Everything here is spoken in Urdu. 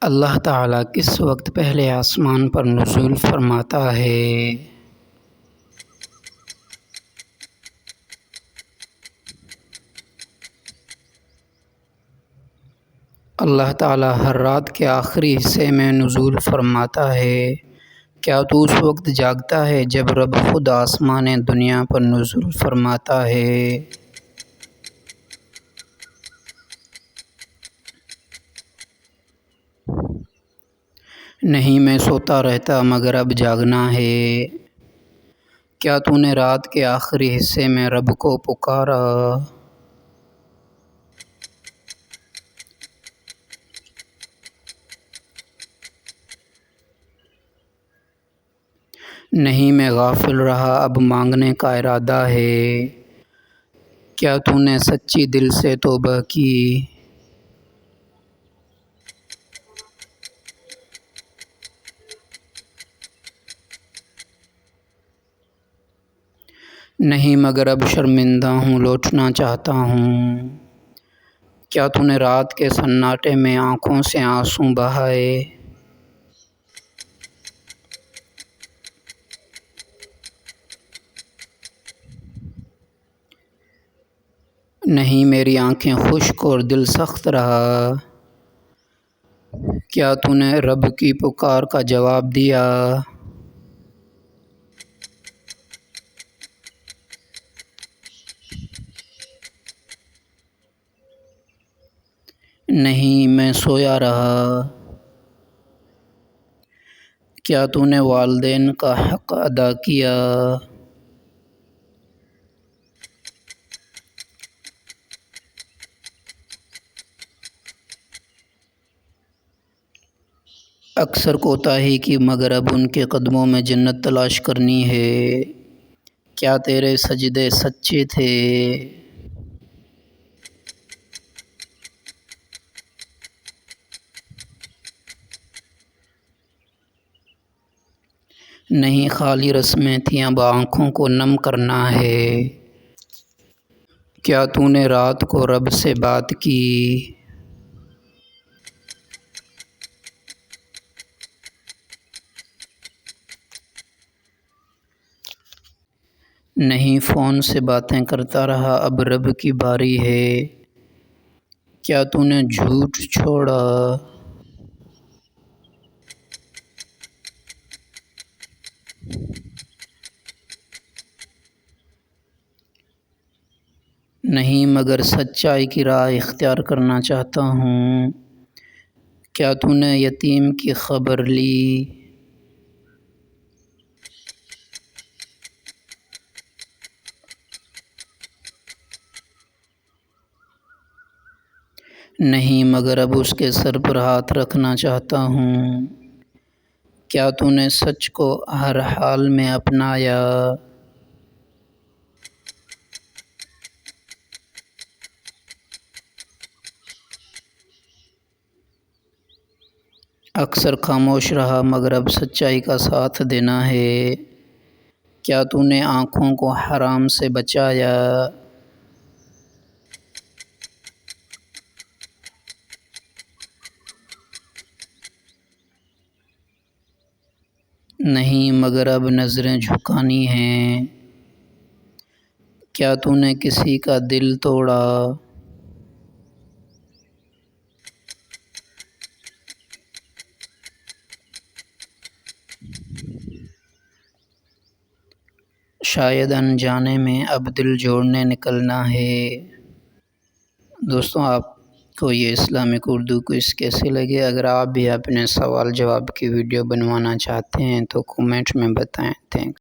اللہ تعالیٰ کس وقت پہلے آسمان پر نزول فرماتا ہے؟ اللہ تعالیٰ ہر رات کے آخری حصے میں نزول فرماتا ہے۔ کیا تو اس وقت جاگتا ہے جب رب خود آسمان دنیا پر نزول فرماتا ہے؟ نہیں میں سوتا رہتا مگر اب جاگنا ہے۔ کیا تو نے رات کے آخری حصے میں رب کو پکارا؟ نہیں میں غافل رہا اب مانگنے کا ارادہ ہے۔ کیا تو نے سچی دل سے توبہ کی؟ نہیں مگر اب شرمندہ ہوں لوٹنا چاہتا ہوں۔ کیا تو نے رات کے سناٹے میں آنکھوں سے آنسو بہائے؟ نہیں میری آنکھیں خشک اور دل سخت رہا۔ کیا تو نے رب کی پکار کا جواب دیا؟ نہیں میں سویا رہا۔ کیا تو نے والدین کا حق ادا کیا؟ اکثر کوتاہی کی مگر اب ان کے قدموں میں جنت تلاش کرنی ہے۔ کیا تیرے سجدے سچے تھے؟ نہیں خالی رسمیں تھیں اب آنکھوں کو نم کرنا ہے۔ کیا تو نے رات کو رب سے بات کی؟ نہیں فون سے باتیں کرتا رہا اب رب کی باری ہے۔ کیا تو نے جھوٹ چھوڑا؟ نہیں مگر سچائی کی راہ اختیار کرنا چاہتا ہوں۔ کیا تو نے یتیم کی خبر لی؟ نہیں مگر اب اس کے سر پر ہاتھ رکھنا چاہتا ہوں۔ کیا تو نے سچ کو ہر حال میں اپنایا؟ اکثر خاموش رہا مگر اب سچائی کا ساتھ دینا ہے۔ کیا تو نے آنکھوں کو حرام سے بچایا؟ نہیں مگر اب نظریں جھکانی ہیں۔ کیا تو نے کسی کا دل توڑا؟ شاید انجانے میں اب دل جوڑنے نکلنا ہے۔ دوستوں آپ کو یہ اسلامک اردو کوئز کیسے لگے؟ اگر آپ بھی اپنے سوال جواب کی ویڈیو بنوانا چاہتے ہیں تو کومنٹ میں بتائیں۔ تھینکس۔